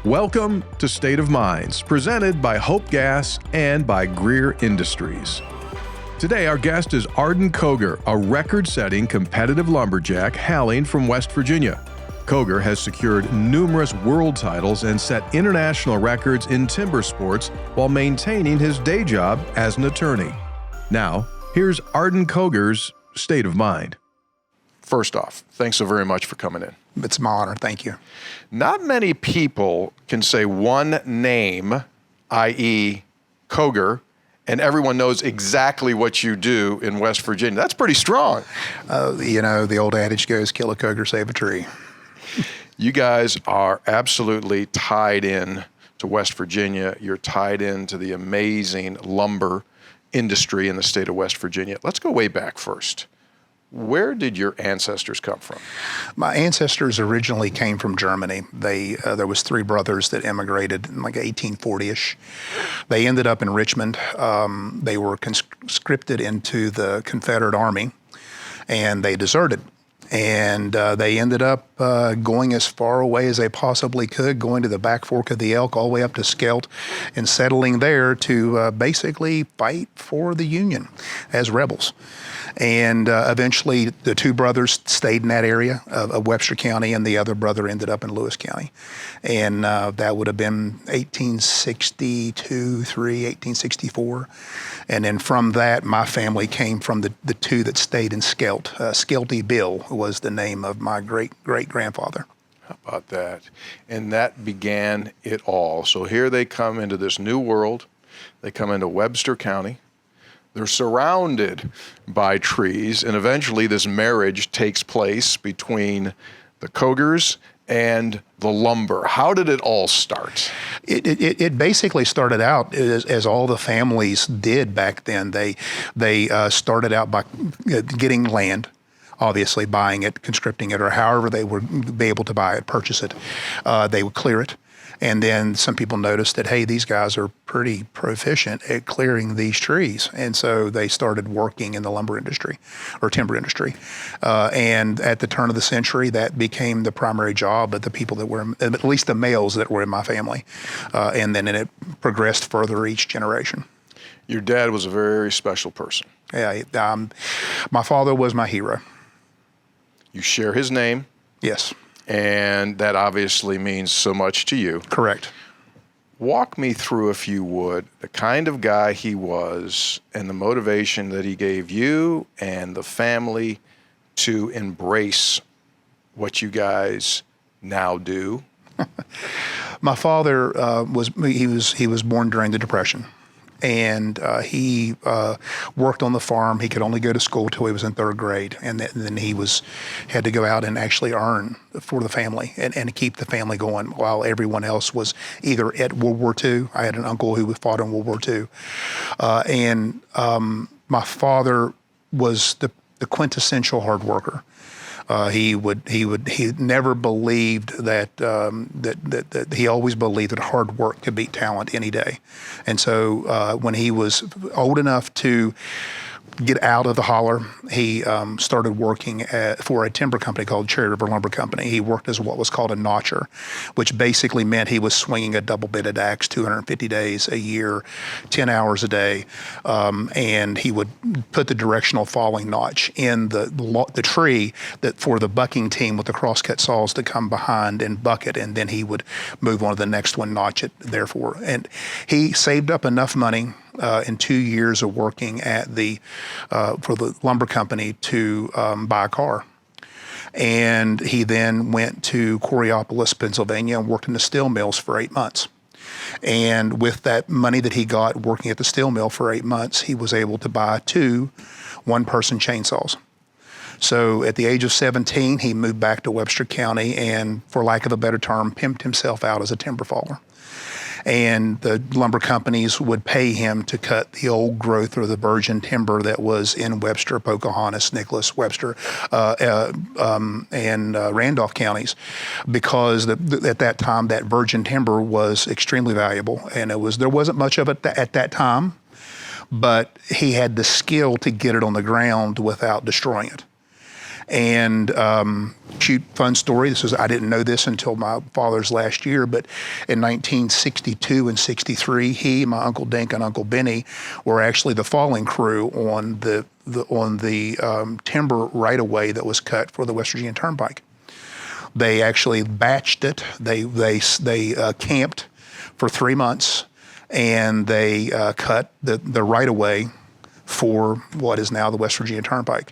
Welcome to State of Minds, presented by Hope Gas and by Greer Industries. Today, our guest is Arden Cogar, a record-setting competitive lumberjack hailing from West Virginia. Cogar has secured numerous world titles and set international records in timber sports while maintaining his day job as an attorney. Now, here's Arden Cogar's State of Mind. First off, thanks so very much for coming in. It's my honor. Thank you. Not many people can say one name, i.e. Cogar, and everyone knows exactly what you do in West Virginia. That's pretty strong. You know, the old adage goes, kill a Cogar, save a tree. You guys are absolutely tied in to West Virginia. You're tied into the amazing lumber industry in the state of West Virginia. Let's go way back first. Where did your ancestors come from? My ancestors originally came from Germany. There was three brothers that immigrated in like 1840-ish. They ended up in Richmond. They were conscripted into the Confederate Army, and they deserted. And they ended up going as far away as they possibly could, going to the back fork of the Elk, all the way up to Skelt, and settling there to basically fight for the Union as rebels. And eventually, the two brothers stayed in that area of Webster County, and the other brother ended up in Lewis County. And that would have been 1864. And then from that, my family came from the two that stayed in Skelt. Skelty Bill was the name of my great-great-grandfather. How about that? And that began it all. So here they come into this new world. They come into Webster County. They're surrounded by trees, and eventually this marriage takes place between the Cogars and the lumber. How did it all start? It basically started out as all the families did back then. They started out by getting land, obviously buying it, conscripting it, or however they would be able to buy it, purchase it. They would clear it. And then some people noticed that, hey, these guys are pretty proficient at clearing these trees. And so they started working in the lumber industry or timber industry. And at the turn of the century, that became the primary job of the people that were, at least the males that were in my family. And then it progressed further each generation. Your dad was a very special person. Yeah, my father was my hero. You share his name. Yes. And that obviously means so much to you. Correct. Walk me through, if you would, the kind of guy he was and the motivation that he gave you and the family to embrace what you guys now do. My father was born during the Depression. And he worked on the farm. He could only go to school till he was in third grade, and then he had to go out and actually earn for the family and keep the family going while everyone else was either at World War II. I had an uncle who fought in World War II, and my father was the quintessential hard worker. He never believed that he always believed that hard work could beat talent any day. And so when he was old enough to get out of the holler, he started working for a timber company called Cherry River Lumber Company. He worked as what was called a notcher, which basically meant he was swinging a double-bitted axe 250 days a year, 10 hours a day, and he would put the directional falling notch in the tree that for the bucking team with the crosscut saws to come behind and buck it, and then he would move on to the next one, notch it, therefore. And he saved up enough money in 2 years of working at for the lumber company to buy a car. And he then went to Coraopolis, Pennsylvania, and worked in the steel mills for 8 months. And with that money that he got working at the steel mill for 8 months, he was able to buy 2 one-person chainsaws. So at the age of 17, he moved back to Webster County and, for lack of a better term, pimped himself out as a timber faller. And the lumber companies would pay him to cut the old growth or the virgin timber that was in Webster, Pocahontas, Nicholas, Webster, and Randolph counties, because at that time that virgin timber was extremely valuable, and there wasn't much of it at that time, but he had the skill to get it on the ground without destroying it. And fun story. I didn't know this until my father's last year, but in 1962 and 63, he, my Uncle Dink, and Uncle Benny were actually the falling crew on the timber right-of-way that was cut for the West Virginia Turnpike. They actually batched it. They camped for 3 months, and they cut the right-of-way for what is now the West Virginia Turnpike.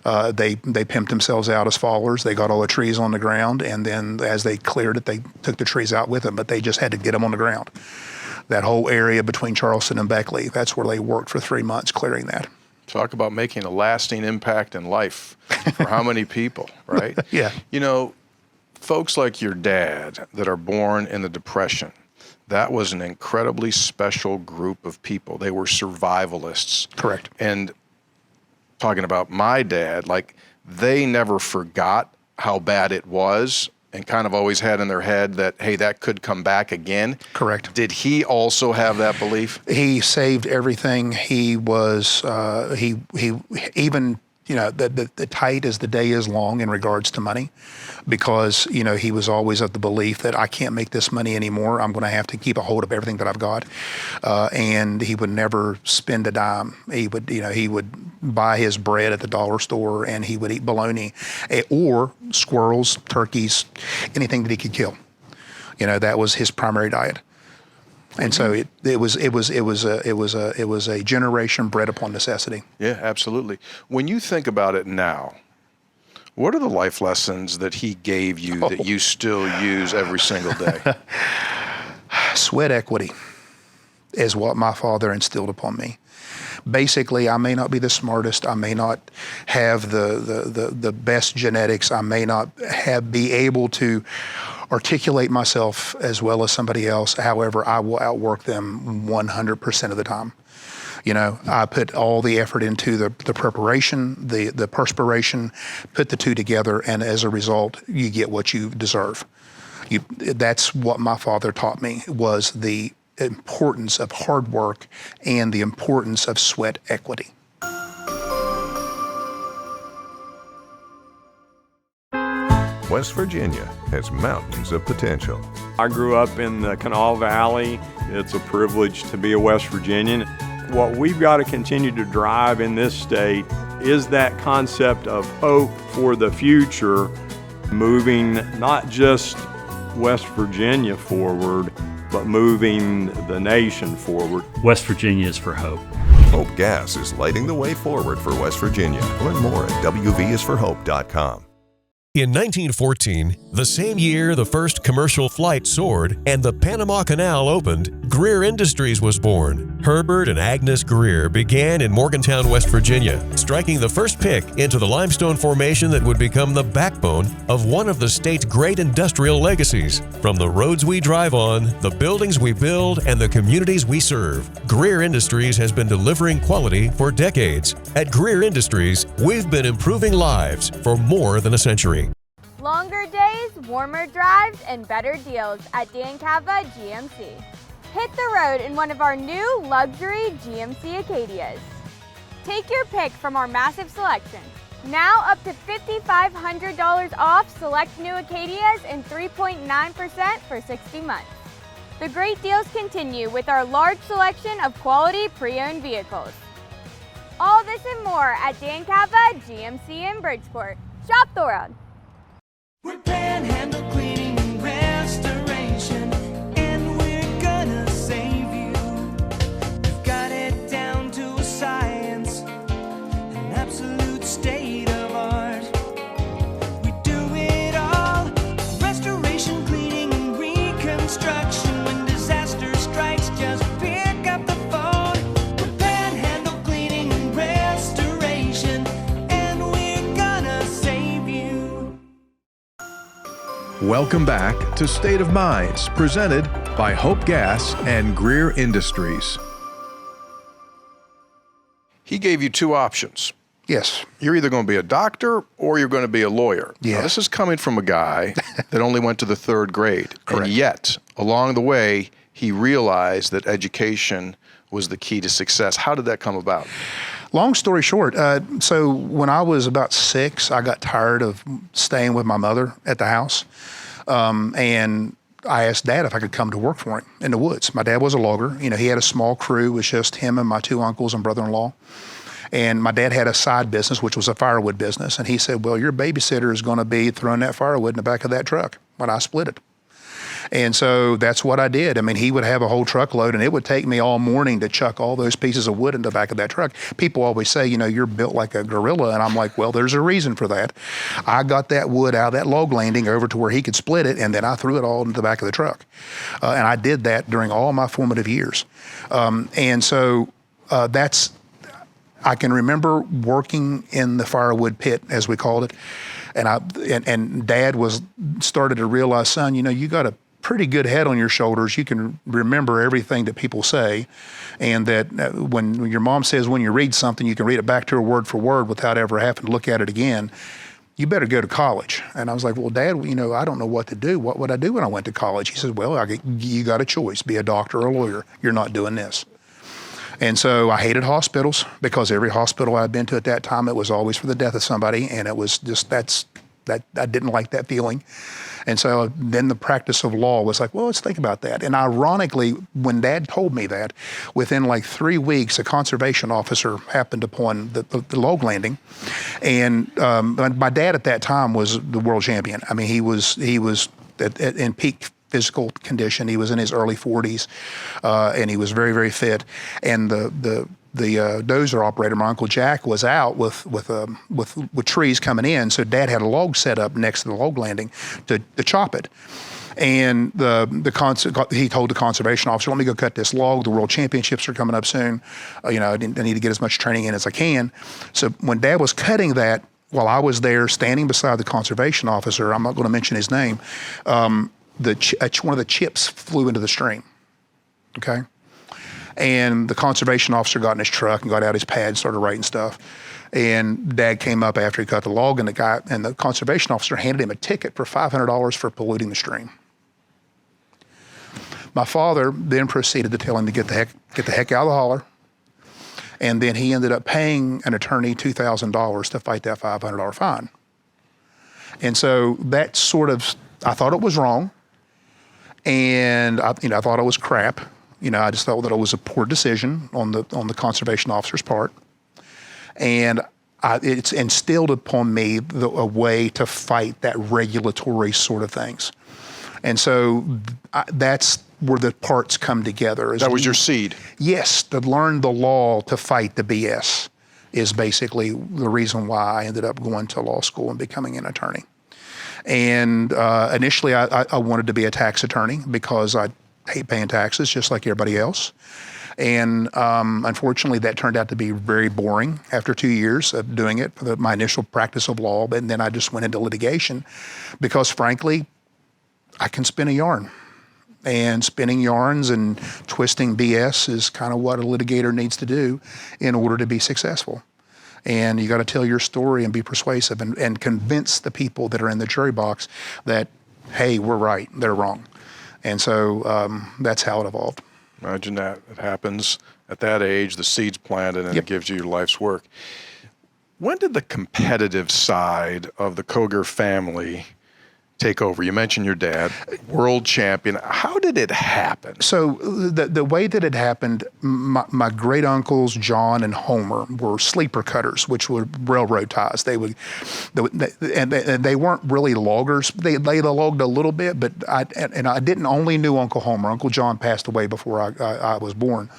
They pimped themselves out as fallers. They got all the trees on the ground, and then as they cleared it, they took the trees out with them, but they just had to get them on the ground. That whole area between Charleston and Beckley, that's where they worked for 3 months clearing that. Talk about making a lasting impact in life for how many people, right? Yeah. You know, folks like your dad that are born in the Depression, that was an incredibly special group of people. They were survivalists. Correct. And talking about my dad, like, they never forgot how bad it was and kind of always had in their head that, hey, that could come back again. Correct. Did he also have that belief? He saved everything. He was, he even, you know, the tight as the day is long in regards to money, because, you know, he was always of the belief that I can't make this money anymore. I'm going to have to keep a hold of everything that I've got. And he would never spend a dime. He would buy his bread at the dollar store, and he would eat bologna or squirrels, turkeys, anything that he could kill. You know, that was his primary diet. And so it was a generation bred upon necessity. Yeah, absolutely. When you think about it now, what are the life lessons that he gave you that you still use every single day? Sweat equity is what my father instilled upon me. Basically, I may not be the smartest. I may not have the best genetics. I may not be able to articulate myself as well as somebody else. However, I will outwork them 100% of the time. You know, I put all the effort into the preparation, the perspiration, put the two together, and as a result, you get what you deserve. That's what my father taught me, was the importance of hard work and the importance of sweat equity. West Virginia has mountains of potential. I grew up in the Kanawha Valley. It's a privilege to be a West Virginian. What we've got to continue to drive in this state is that concept of hope for the future, moving not just West Virginia forward, but moving the nation forward. West Virginia is for hope. Hope Gas is lighting the way forward for West Virginia. Learn more at wvisforhope.com. In 1914, the same year the first commercial flight soared and the Panama Canal opened, Greer Industries was born. Herbert and Agnes Greer began in Morgantown, West Virginia, striking the first pick into the limestone formation that would become the backbone of one of the state's great industrial legacies. From the roads we drive on, the buildings we build, and the communities we serve, Greer Industries has been delivering quality for decades. At Greer Industries, we've been improving lives for more than a century. Longer days, warmer drives, and better deals at Dan Cava GMC. Hit the road in one of our new luxury GMC Acadias. Take your pick from our massive selection. Now up to $5,500 off select new Acadias and 3.9% for 60 months. The great deals continue with our large selection of quality pre-owned vehicles. All this and more at Dan Cava GMC in Bridgeport. Shop the road. We're Panhandle Cleaning and Restoration, and we're gonna save you. We've got it down to a science, an absolute state of art. We do it all, restoration, cleaning, and reconstruction. When disaster strikes, just pick up the phone. We're Panhandle Cleaning and Restoration, and we're gonna save you. Welcome back to State of Minds, presented by Hope Gas and Greer Industries. He gave you two options. Yes. You're either going to be a doctor or you're going to be a lawyer. Yeah. Now, this is coming from a guy that only went to the third grade. Correct. And yet, along the way, he realized that education was the key to success. How did that come about? Long story short, so when I was about 6, I got tired of staying with my mother at the house. And I asked Dad if I could come to work for him in the woods. My dad was a logger. You know, he had a small crew. It was just him and my 2 uncles and brother-in-law. And my dad had a side business, which was a firewood business. And he said, well, your babysitter is going to be throwing that firewood in the back of that truck when I split it. And so that's what I did. I mean, he would have a whole truckload, and it would take me all morning to chuck all those pieces of wood in the back of that truck. People always say, you know, you're built like a gorilla. And I'm like, well, there's a reason for that. I got that wood out of that log landing over to where he could split it, and then I threw it all into the back of the truck. And I did that during all my formative years. And so that's, I can remember working in the firewood pit, as we called it. And Dad started to realize, son, you know, you got a pretty good head on your shoulders. You can remember everything that people say, and that when your mom says when you read something, you can read it back to her word for word without ever having to look at it again. You better go to college. And I was like, well, Dad, you know, I don't know what to do. What would I do when I went to college? He said, well, you got a choice. Be a doctor or a lawyer. You're not doing this. And so I hated hospitals, because every hospital I'd been to at that time, it was always for the death of somebody. And it was just, I didn't like that feeling. And so then the practice of law was like, well, let's think about that. And ironically, when Dad told me that, within like 3 weeks, a conservation officer happened upon the log landing. And my dad at that time was the world champion. I mean, he was in peak physical condition. He was in his early 40s, and he was very, very fit. And the dozer operator, my Uncle Jack, was out with trees coming in. So Dad had a log set up next to the log landing to chop it. And he told the conservation officer, let me go cut this log. The world championships are coming up soon. You know, I need to get as much training in as I can. So when Dad was cutting that, while I was there standing beside the conservation officer, I'm not going to mention his name, one of the chips flew into the stream. Okay. And the conservation officer got in his truck and got out his pad and started writing stuff. And Dad came up after he cut the log, and the conservation officer handed him a ticket for $500 for polluting the stream. My father then proceeded to tell him to get the heck out of the holler. And then he ended up paying an attorney $2,000 to fight that $500 fine. And so that sort of, I thought it was wrong. And I thought it was crap. You know, I just thought that it was a poor decision on the conservation officer's part. And it's instilled upon me a way to fight that regulatory sort of things. And so that's where the parts come together. That was your seed? Yes, to learn the law to fight the BS is basically the reason why I ended up going to law school and becoming an attorney. And initially I wanted to be a tax attorney because I hate paying taxes just like everybody else. And unfortunately, that turned out to be very boring after 2 years of doing it, my initial practice of law. And then I just went into litigation because, frankly, I can spin a yarn. And spinning yarns and twisting BS is kind of what a litigator needs to do in order to be successful. And you got to tell your story and be persuasive and convince the people that are in the jury box that, hey, we're right, they're wrong. And so that's how it evolved. Imagine that. It happens at that age, the seed's planted, and It gives you your life's work. When did the competitive side of the Cogar family take over? You mentioned your dad, world champion. How did it happen? So the way that it happened, my great uncles John and Homer were sleeper cutters, which were railroad ties. They weren't really loggers. They logged a little bit, but I didn't only knew Uncle Homer. Uncle John passed away before I was born.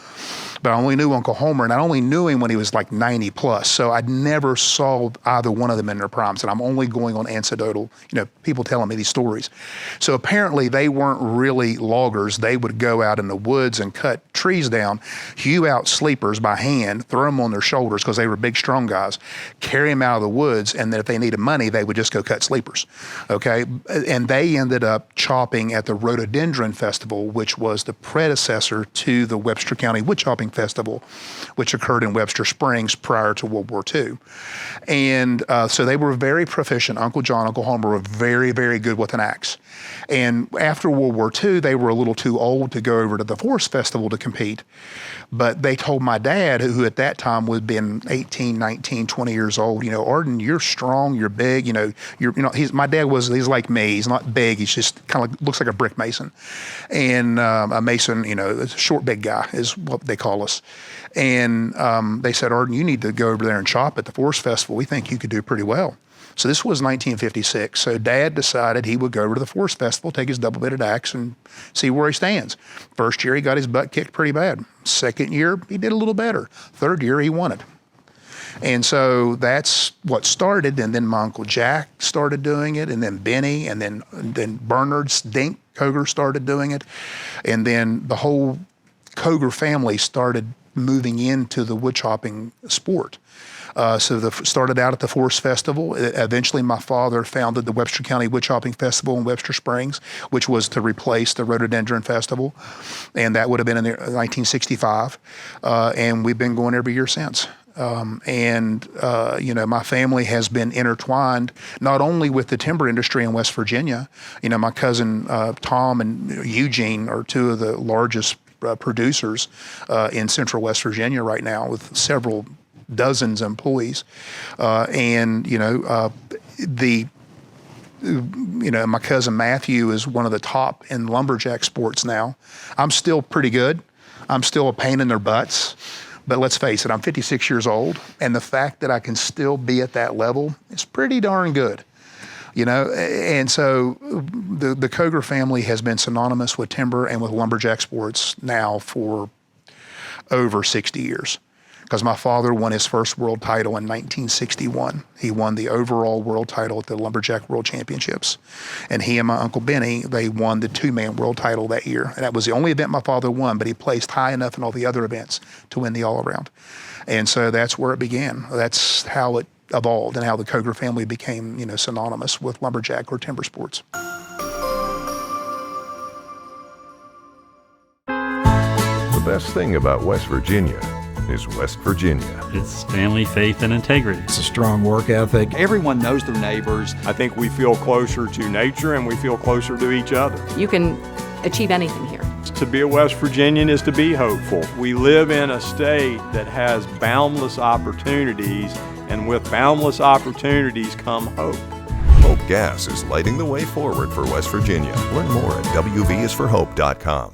But I only knew Uncle Homer, and I only knew him when he was like 90 plus. So I never saw either one of them in their primes, and I'm only going on anecdotal, people telling me these stories. So apparently they weren't really loggers. They would go out in the woods and cut trees down, hew out sleepers by hand, throw them on their shoulders because they were big, strong guys, carry them out of the woods, and then if they needed money, they would just go cut sleepers, okay? And they ended up chopping at the Rhododendron Festival, which was the predecessor to the Webster County Wood Chopping Woodchopping Festival, which occurred in Webster Springs prior to World War II. And so they were very proficient. Uncle John, Uncle Homer were very, very good with an axe. And after World War II, they were a little too old to go over to the Forest Festival to compete. But they told my dad, who at that time would have been 18, 19, 20 years old, Arden, you're strong, you're big, my dad he's like me. He's not big. He's just kind of looks like a brick mason. And a mason, a short, big guy is what they call us. And they said, Arden, you need to go over there and chop at the Forest Festival. We think you could do pretty well. So this was 1956. So Dad decided he would go over to the Forest Festival, take his double-bitted axe, and see where he stands. First year, he got his butt kicked pretty bad. Second year, he did a little better. Third year, he won it. And so that's what started. And then my Uncle Jack started doing it, and then Benny, and then Bernard Dink Cogar started doing it. And then the whole Cogar family started moving into the woodchopping sport. So started out at the Forest Festival. Eventually, my father founded the Webster County Woodchopping Festival in Webster Springs, which was to replace the Rhododendron Festival. And that would have been in 1965. And we've been going every year since. My family has been intertwined not only with the timber industry in West Virginia. My cousin Tom and Eugene are two of the largest producers in central West Virginia right now, with several dozens of employees. My cousin Matthew is one of the top in lumberjack sports now. I'm still pretty good. I'm still a pain in their butts. But let's face it, I'm 56 years old, and the fact that I can still be at that level is pretty darn good. And so the Cogar family has been synonymous with timber and with lumberjack sports now for over 60 years. Because my father won his first world title in 1961. He won the overall world title at the Lumberjack World Championships. And he and my Uncle Benny, they won the two-man world title that year. And that was the only event my father won, but he placed high enough in all the other events to win the all-around. And so that's where it began. That's how it evolved and how the Cogar family became, synonymous with lumberjack or timber sports. The best thing about West Virginia is West Virginia. It's family, faith, and integrity. It's a strong work ethic. Everyone knows their neighbors. I think we feel closer to nature and we feel closer to each other. You can achieve anything here. To be a West Virginian is to be hopeful. We live in a state that has boundless opportunities, and with boundless opportunities come hope. Hope Gas is lighting the way forward for West Virginia. Learn more at wvsforhope.com.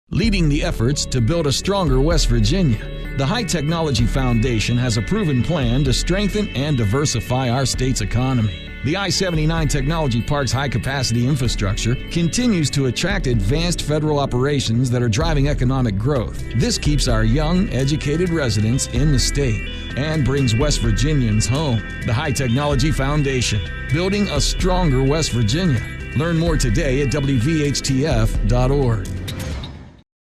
Leading the efforts to build a stronger West Virginia, the High Technology Foundation has a proven plan to strengthen and diversify our state's economy. The I-79 Technology Park's high-capacity infrastructure continues to attract advanced federal operations that are driving economic growth. This keeps our young, educated residents in the state and brings West Virginians home. The High Technology Foundation, building a stronger West Virginia. Learn more today at wvhtf.org.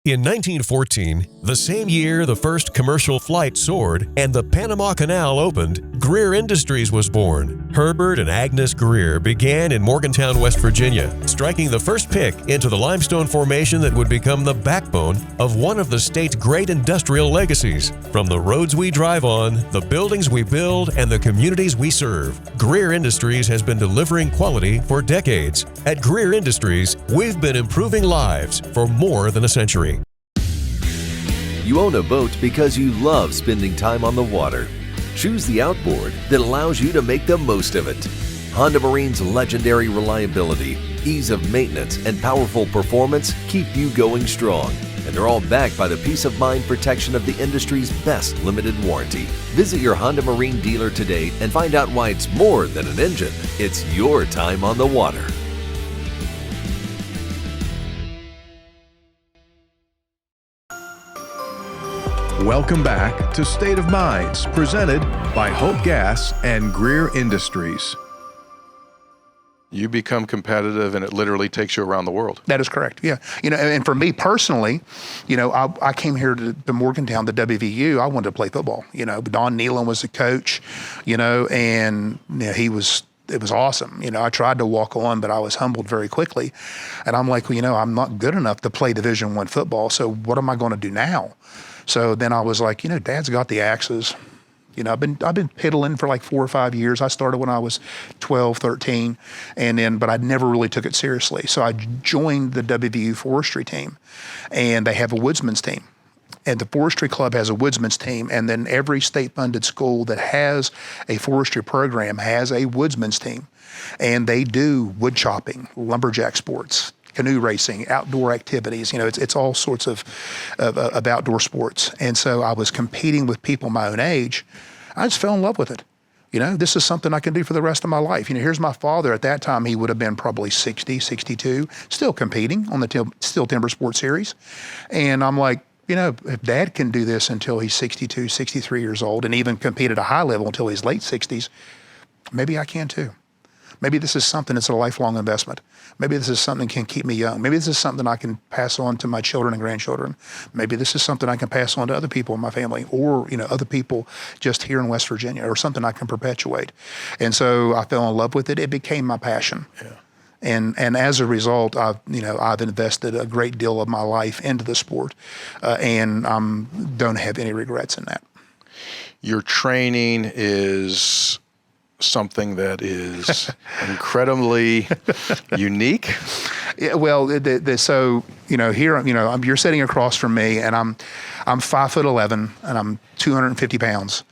In 1914, the same year the first commercial flight soared and the Panama Canal opened, Greer Industries was born. Herbert and Agnes Greer began in Morgantown, West Virginia, striking the first pick into the limestone formation that would become the backbone of one of the state's great industrial legacies. From the roads we drive on, the buildings we build, and the communities we serve, Greer Industries has been delivering quality for decades. At Greer Industries, we've been improving lives for more than a century. You own a boat because you love spending time on the water. Choose the outboard that allows you to make the most of it. Honda Marine's legendary reliability, ease of maintenance, and powerful performance keep you going strong. And they're all backed by the peace of mind protection of the industry's best limited warranty. Visit your Honda Marine dealer today and find out why it's more than an engine. It's your time on the water. Welcome back to State of Minds, presented by Hope Gas and Greer Industries. You become competitive and it literally takes you around the world. That is correct, yeah. And for me personally, I came here to Morgantown, the WVU. I wanted to play football. Don Nealon was the coach, and he was it was awesome. I tried to walk on, but I was humbled very quickly. And I'm like, well, I'm not good enough to play Division I football. So what am I going to do now? So then I was like, Dad's got the axes. I've been piddling for like 4 or 5 years. I started when I was 12, 13, but I never really took it seriously. So I joined the WVU forestry team, and they have a woodsman's team. And the forestry club has a woodsman's team, and then every state-funded school that has a forestry program has a woodsman's team. And they do wood chopping, lumberjack sports, canoe racing, outdoor activities. It's all sorts of outdoor sports. And so I was competing with people my own age. I just fell in love with it. This is something I can do for the rest of my life. Here's my father. At that time, he would have been probably 60, 62, still competing on the STIHL Timbersports series. And I'm like, if Dad can do this until he's 62, 63 years old, and even compete at a high level until his late 60s, maybe I can too. Maybe this is something that's a lifelong investment. Maybe this is something that can keep me young. Maybe this is something I can pass on to my children and grandchildren. Maybe this is something I can pass on to other people in my family, or other people just here in West Virginia, or something I can perpetuate. And so I fell in love with it. It became my passion. Yeah. And as a result, I've invested a great deal of my life into the sport, and don't have any regrets in that. Your training is something that is incredibly unique. Yeah, well, so here you're sitting across from me, and I'm 5'11", and I'm 250 pounds,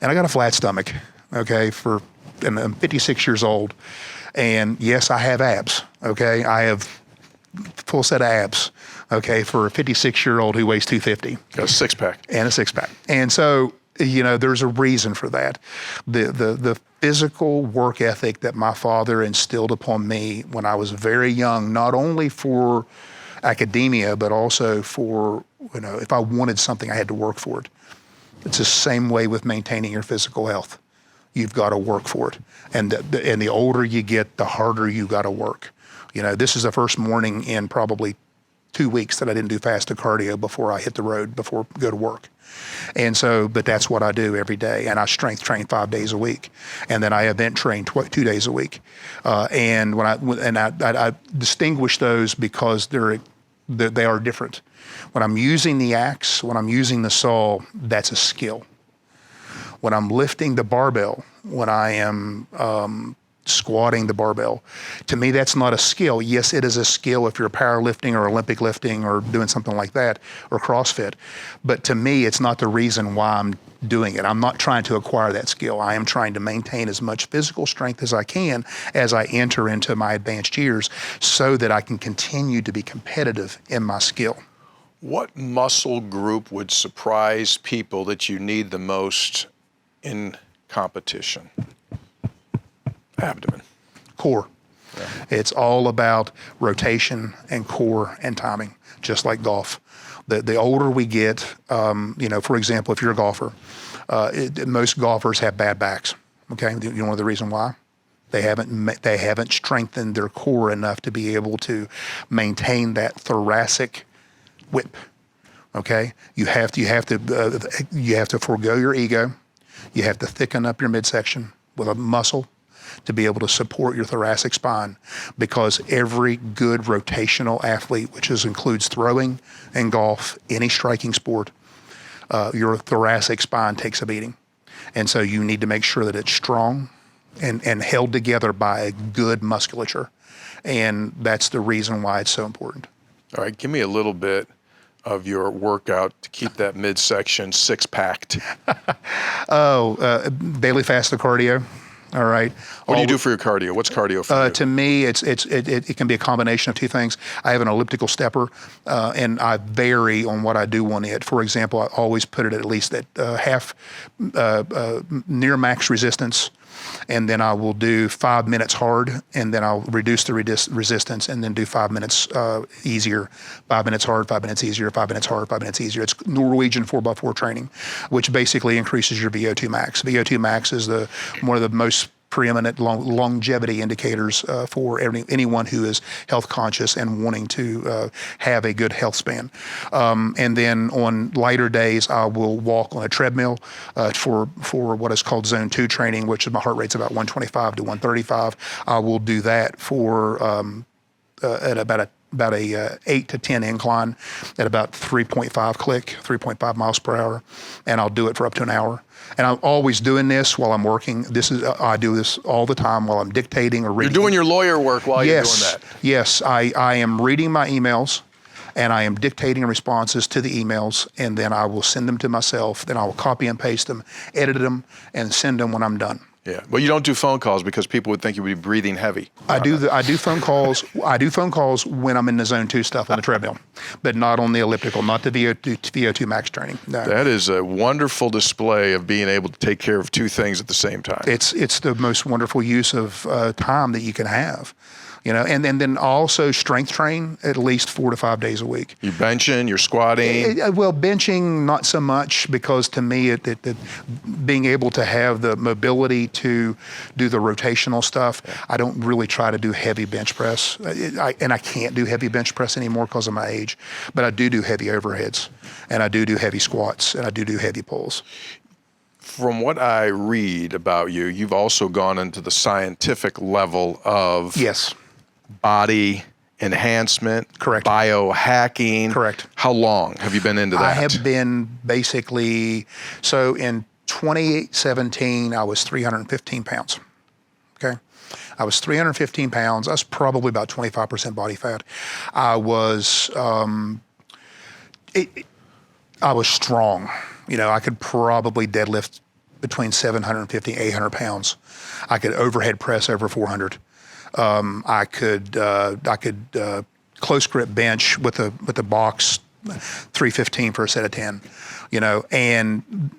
and I got a flat stomach. Okay, and I'm 56 years old. And yes, I have abs, okay? I have full set of abs, okay, for a 56-year-old who weighs 250. Got a six-pack. And a six-pack. And so, there's a reason for that. The physical work ethic that my father instilled upon me when I was very young, not only for academia, but also for, if I wanted something, I had to work for it. It's the same way with maintaining your physical health. You've got to work for it. And the older you get, the harder you got to work. This is the first morning in probably 2 weeks that I didn't do fasted cardio before I hit the road, before I go to work. And so, but that's what I do every day. And I strength train 5 days a week. And then I event train 2 days a week. And I distinguish those because they are different. When I'm using the axe, when I'm using the saw, that's a skill. When I'm lifting the barbell, when I am squatting the barbell, to me that's not a skill. Yes, it is a skill if you're powerlifting or Olympic lifting or doing something like that, or CrossFit. But to me, it's not the reason why I'm doing it. I'm not trying to acquire that skill. I am trying to maintain as much physical strength as I can as I enter into my advanced years, so that I can continue to be competitive in my skill. What muscle group would surprise people that you need the most in competition? Abdomen. Core. Yeah. It's all about rotation and core and timing, just like golf. The older we get, for example, if you're a golfer, most golfers have bad backs. Okay, you know the reason why? They haven't strengthened their core enough to be able to maintain that thoracic whip. Okay, you have to forego your ego. You have to thicken up your midsection with a muscle to be able to support your thoracic spine, because every good rotational athlete, which includes throwing and golf, any striking sport, your thoracic spine takes a beating. And so you need to make sure that it's strong and held together by a good musculature. And that's the reason why it's so important. All right, give me a little bit of your workout to keep that midsection six-packed. Daily fasted cardio. All right. What do you do for your cardio? What's cardio for you? To me, it can be a combination of two things. I have an elliptical stepper, and I vary on what I do on it. For example, I always put it at least at half near max resistance, and then I will do 5 minutes hard, and then I'll reduce the resistance, and then do 5 minutes easier, 5 minutes hard, 5 minutes easier, 5 minutes hard, 5 minutes easier. It's Norwegian 4x4 training, which basically increases your VO2 max. VO2 max is one of the most preeminent longevity indicators for anyone who is health conscious and wanting to have a good health span. And then on lighter days, I will walk on a treadmill for what is called zone 2 training, which is my heart rate's about 125 to 135. I will do that for at about a 8 to 10 incline at about 3.5 miles per hour, and I'll do it for up to an hour. And I'm always doing this while I'm working. I do this all the time while I'm dictating or reading. You're doing your lawyer work while you're doing that. Yes, I am reading my emails, and I am dictating responses to the emails, and then I will send them to myself. Then I will copy and paste them, edit them, and send them when I'm done. Yeah, well, you don't do phone calls because people would think you would be breathing heavy. I do phone calls. I do phone calls when I'm in the zone 2 stuff on the treadmill, but not on the elliptical, not the VO2 max training. No. That is a wonderful display of being able to take care of two things at the same time. It's the most wonderful use of time that you can have. And then also strength train at least 4 to 5 days a week. You're benching, you're squatting. Well, benching not so much, because to me, it being able to have the mobility to do the rotational stuff, I don't really try to do heavy bench press. I can't do heavy bench press anymore because of my age, but I do heavy overheads, and I do heavy squats, and I do heavy pulls. From what I read about you, you've also gone into the scientific level of body enhancement, correct, biohacking. Correct. How long have you been into that? I have been basically, so in 2017, I was 315 pounds. Okay. I was 315 pounds. I was probably about 25% body fat. I was strong. I could probably deadlift between 750 and 800 pounds. I could overhead press over 400. I could close grip bench with a box 315 for a set of 10, and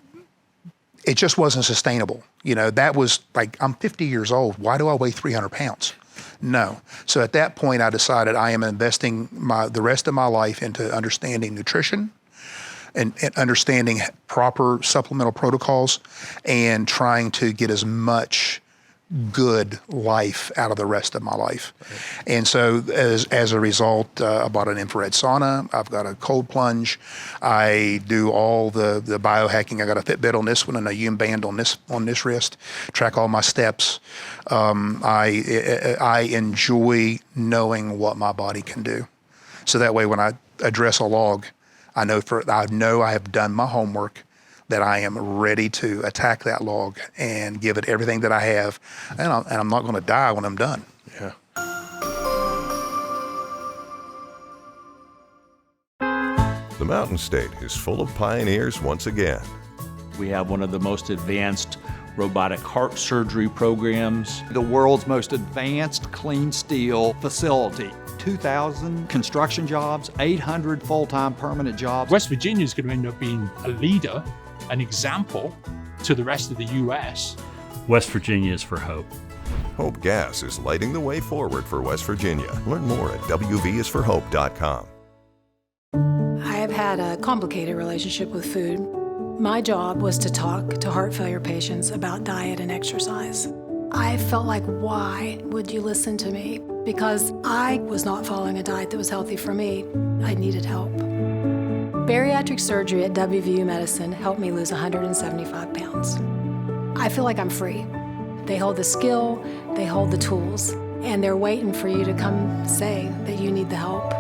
it just wasn't sustainable. That was like, I'm 50 years old. Why do I weigh 300 pounds? No. So at that point, I decided I am investing the rest of my life into understanding nutrition and understanding proper supplemental protocols and trying to get as much good life out of the rest of my life. Right. And so as a result, I bought an infrared sauna. I've got a cold plunge. I do all the biohacking. I got a Fitbit on this one and a Yum band on this wrist, track all my steps. I enjoy knowing what my body can do. So that way when I address a log, I know I have done my homework, that I am ready to attack that log and give it everything that I have, and I'm not going to die when I'm done. Yeah. The Mountain State is full of pioneers once again. We have one of the most advanced robotic heart surgery programs. The world's most advanced clean steel facility. 2,000 construction jobs, 800 full-time permanent jobs. West Virginia is going to end up being a leader, an example to the rest of the U.S. West Virginia is for hope. Hope Gas is lighting the way forward for West Virginia. Learn more at wvisforhope.com. I have had a complicated relationship with food. My job was to talk to heart failure patients about diet and exercise. I felt like, why would you listen to me? Because I was not following a diet that was healthy for me. I needed help. Bariatric surgery at WVU Medicine helped me lose 175 pounds. I feel like I'm free. They hold the skill, they hold the tools, and they're waiting for you to come say that you need the help.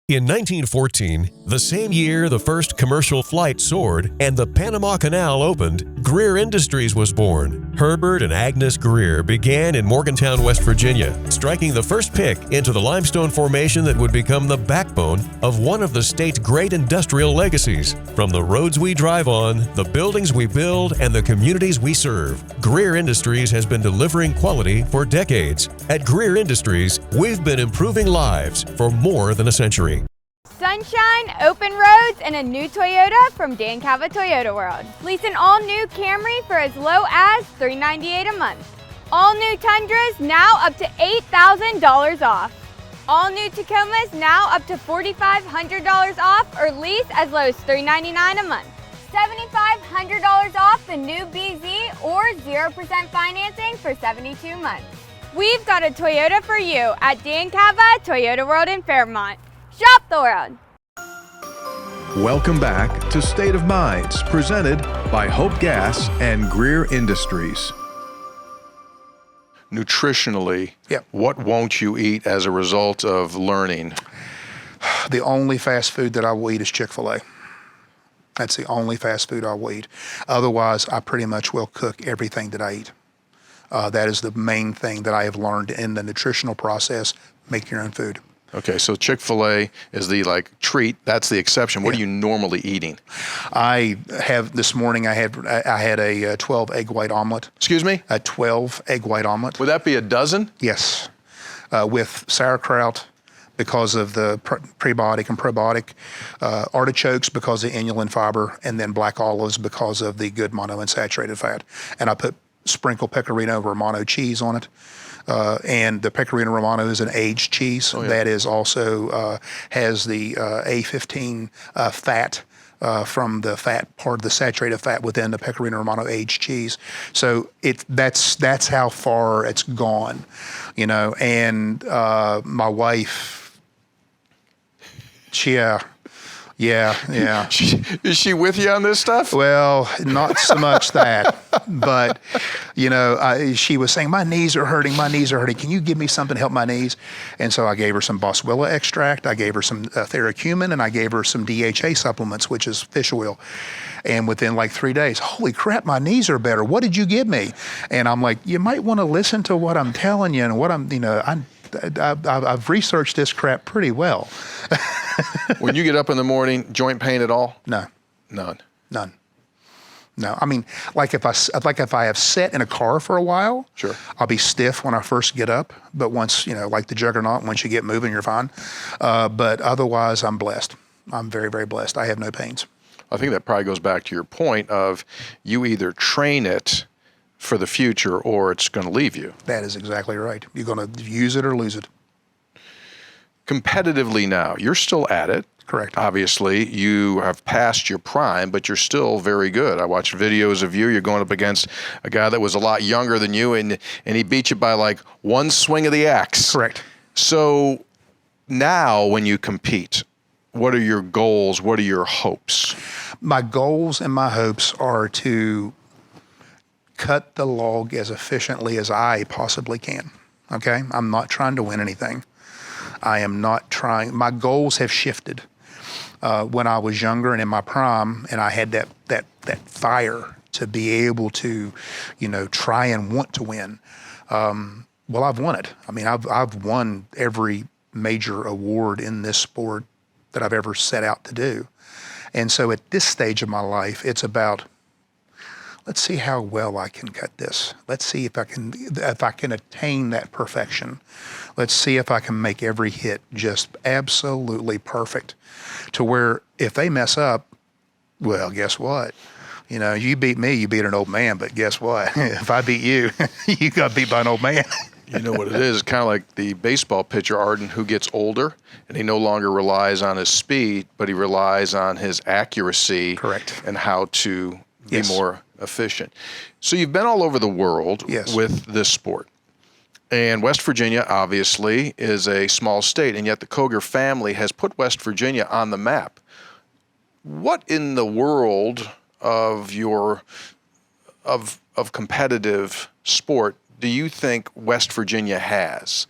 In 1914, the same year the first commercial flight soared and the Panama Canal opened, Greer Industries was born. Herbert and Agnes Greer began in Morgantown, West Virginia, striking the first pick into the limestone formation that would become the backbone of one of the state's great industrial legacies. From the roads we drive on, the buildings we build, and the communities we serve, Greer Industries has been delivering quality for decades. At Greer Industries, we've been improving lives for more than a century. Sunshine, open roads, and a new Toyota from Dan Cava Toyota World. Lease an all-new Camry for as low as $398 a month. All new Tundras now up to $8,000 off. All new Tacomas now up to $4,500 off, or lease as low as $399 a month. $7,500 off the new BZ or 0% financing for 72 months. We've got a Toyota for you at Dan Cava Toyota World in Fairmont. Shop the world. Welcome back to State of Minds, presented by Hope Gas and Greer Industries. Nutritionally, what won't you eat as a result of learning? The only fast food that I will eat is Chick-fil-A. That's the only fast food I will eat. Otherwise, I pretty much will cook everything that I eat. That is the main thing that I have learned in the nutritional process, make your own food. Okay, so Chick-fil-A is the treat. That's the exception. What are you normally eating? I have this morning. I had a 12 egg white omelet. Excuse me? A 12 egg white omelet. Would that be a dozen? Yes, with sauerkraut because of the prebiotic and probiotic, artichokes because of inulin fiber, and then black olives because of the good monounsaturated fat. And I sprinkle Pecorino Romano cheese on it. And the Pecorino Romano is an aged cheese that is also has the A15 fat from the fat part of the saturated fat within the Pecorino Romano aged cheese. So that's how far it's gone, And my wife, yeah. Is she with you on this stuff? Well, not so much that, but she was saying, my knees are hurting. Can you give me something to help my knees? And so I gave her some boswellia extract. I gave her some theracumin, and I gave her some DHA supplements, which is fish oil. And within 3 days, holy crap, my knees are better. What did you give me? And I'm like, you might want to listen to what I'm telling you and what I've researched this crap pretty well. When you get up in the morning, joint pain at all? No. None. No. I mean, if I have sat in a car for a while, sure, I'll be stiff when I first get up. But once, like the juggernaut, once you get moving, you're fine. But otherwise, I'm blessed. I'm very, very blessed. I have no pains. I think that probably goes back to your point of you either train it for the future or it's going to leave you. That is exactly right. You're going to use it or lose it. Competitively now, you're still at it. Correct. Obviously, you have passed your prime, but you're still very good. I watched videos of you. You're going up against a guy that was a lot younger than you, and he beat you by one swing of the axe. Correct. So now when you compete, what are your goals? What are your hopes? My goals and my hopes are to cut the log as efficiently as I possibly can. Okay? I'm not trying to win anything. I am not trying. My goals have shifted. When I was younger and in my prime, and I had that fire to be able to, try and want to win. Well, I've won it. I mean, I've won every major award in this sport that I've ever set out to do. And so at this stage of my life, it's about, let's see how well I can cut this. Let's see if I can attain that perfection. Let's see if I can make every hit just absolutely perfect to where if they mess up, well, guess what? You beat me, you beat an old man, but guess what? If I beat you, you got beat by an old man. You know what it is? It's kind of like the baseball pitcher, Arden, who gets older, and he no longer relies on his speed, but he relies on his accuracy. Correct. And how to be more efficient. So you've been all over the world with this sport. And West Virginia, obviously, is a small state, and yet the Cogar family has put West Virginia on the map. What in the world of of competitive sport do you think West Virginia has?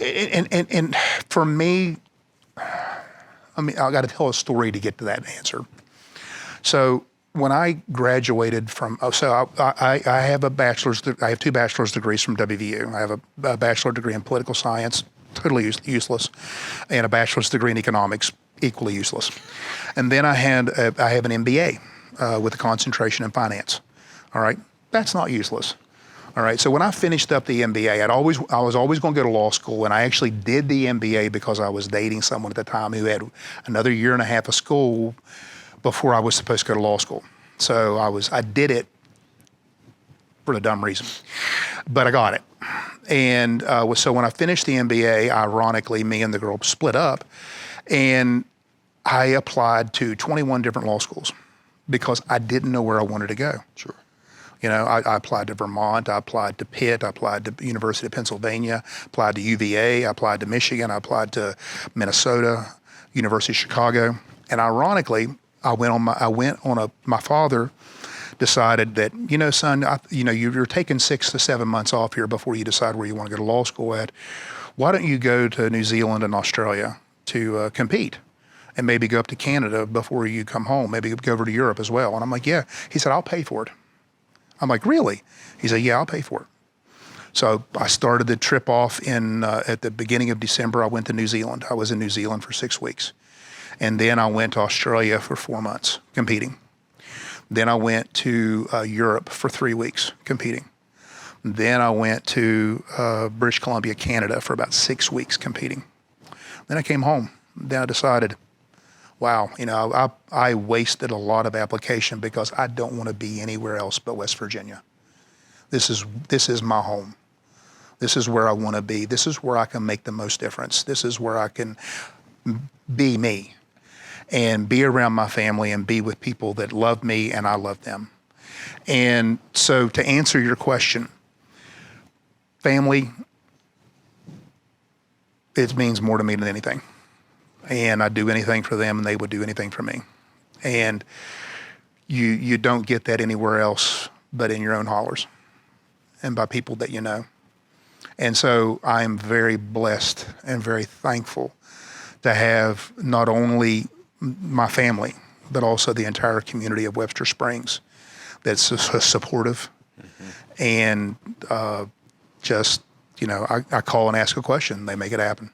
And for me, I got to tell a story to get to that answer. So when I graduated from, I have I have 2 bachelor's degrees from WVU. I have a bachelor degree in political science, totally useless, and a bachelor's degree in economics, equally useless. And then I have an MBA with a concentration in finance. All right, that's not useless. All right, so when I finished up the MBA, I was always going to go to law school, and I actually did the MBA because I was dating someone at the time who had another year and a half of school before I was supposed to go to law school. So I did it for the dumb reason, but I got it. And so when I finished the MBA, ironically, me and the girl split up, and I applied to 21 different law schools. because I didn't know where I wanted to go. Sure. You know, I applied to Vermont, I applied to Pitt, I applied to University of Pennsylvania, applied to UVA, I applied to Michigan, I applied to Minnesota, University of Chicago. And ironically, my father decided that, you know, son, you're taking 6 to 7 months off here before you decide where you want to go to law school at. Why don't you go to New Zealand and Australia to compete? And maybe go up to Canada before you come home, maybe go over to Europe as well. And I'm like, yeah. He said, I'll pay for it. I'm like, really? He said, yeah, I'll pay for it. So I started the trip off at the beginning of December. I went to New Zealand. I was in New Zealand for 6 weeks. And then I went to Australia for 4 months competing. Then I went to Europe for 3 weeks competing. Then I went to British Columbia, Canada for about 6 weeks competing. Then I came home. Then I decided, wow, you know, I wasted a lot of application because I don't want to be anywhere else but West Virginia. This is my home. This is where I want to be. This is where I can make the most difference. This is where I can be me and be around my family and be with people that love me and I love them. And so to answer your question, family, it means more to me than anything. And I'd do anything for them and they would do anything for me. And you don't get that anywhere else but in your own hollers and by people that you know. And so I'm very blessed and very thankful to have not only my family, but also the entire community of Webster Springs that's supportive. Mm-hmm. And just, you know, I call and ask a question, they make it happen.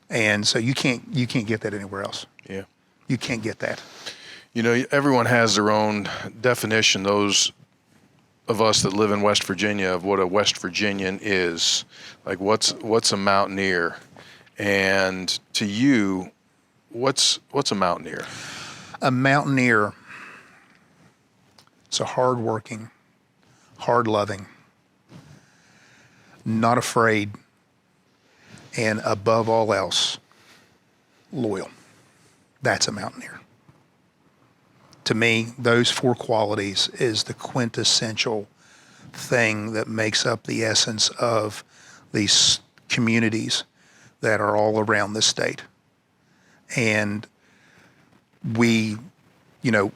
And so you can't get that anywhere else. Yeah. You can't get that. You know, everyone has their own definition, those of us that live in West Virginia, of what a West Virginian is. Like what's a Mountaineer? And to you, what's a Mountaineer? A Mountaineer is a hard-working, hard-loving, not afraid, and above all else, loyal. That's a Mountaineer. To me, those 4 qualities is the quintessential thing that makes up the essence of these communities that are all around the state. And we, you know,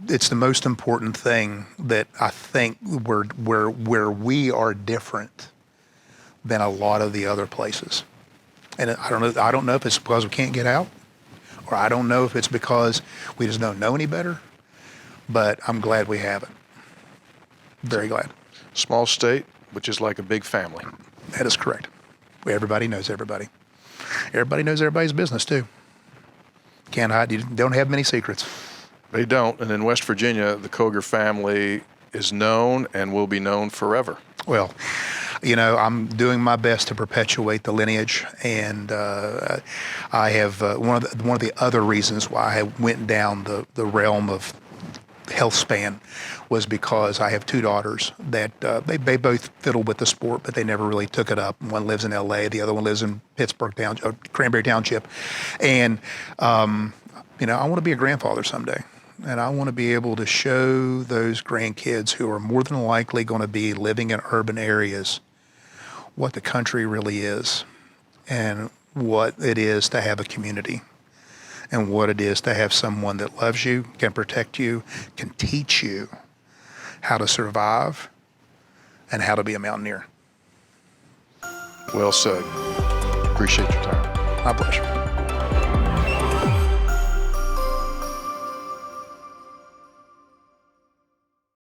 it's the most important thing that I think where we are different than a lot of the other places. And I don't know if it's because we can't get out, or I don't know if it's because we just don't know any better, but I'm glad we have it. Very glad. Small state, which is like a big family. That is correct. Everybody knows everybody. Everybody knows everybody's business too. Can't hide, you don't have many secrets. They don't, and in West Virginia, the Cogar family is known and will be known forever. Well, you know, I'm doing my best to perpetuate the lineage, and I have one of the other reasons why I went down the realm of health span was because I have 2 daughters that they both fiddled with the sport, but they never really took it up. One lives in L.A., the other one lives in Cranberry Township, and you know, I want to be a grandfather someday. And I want to be able to show those grandkids who are more than likely going to be living in urban areas what the country really is and what it is to have a community and what it is to have someone that loves you, can protect you, can teach you how to survive and how to be a Mountaineer. Well said. Appreciate your time. My pleasure.